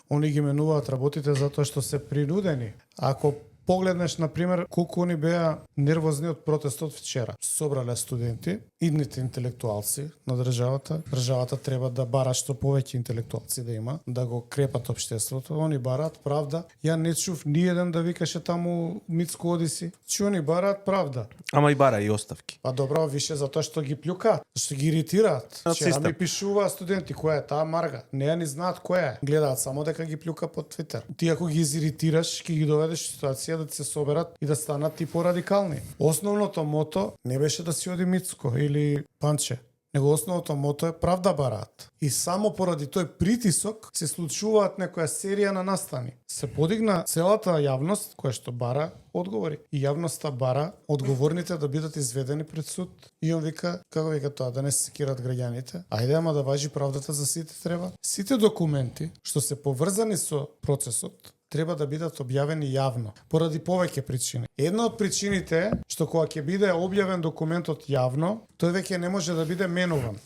Они ги менуваат работите затоа што се принудени. Ако погледнеш, например, колку они беа нервозни од протестот вчера. Собрале студенти, идните интелектуалци на државата. Државата треба да бара што повеќе интелектуалци да има, да го крепат општеството. Они бараат правда. Ја не чув ниеден да викаше таму Мицко Одиси. Че они бараат правда. Ама и бара и оставки. Па добро, више затоа што ги плюкаат, што ги иритираат. Вчера ми пишуваа студенти која е таа Марга. Не ја ни знаат која е. Гледаат само дека ги плюка по Твитер. Ти ако ги изиритираш, ќе ги доведеш ситуација да се соберат и да станат ти порадикални. Основното мото не беше да си оди Мицко или Панче. Него основното мото е правда бараат. И само поради тој притисок се случуваат некоја серија на настани. Се подигна целата јавност која што бара одговори. И јавноста бара одговорните да бидат изведени пред суд. И он вика, како вика тоа, да не се секират граѓаните. Ајде ама да важи правдата за сите треба. Сите документи што се поврзани со процесот треба да бидат објавени јавно, поради повеќе причини. Една од причините е што кога ќе биде објавен документот јавно, тој веќе не може да биде менуван.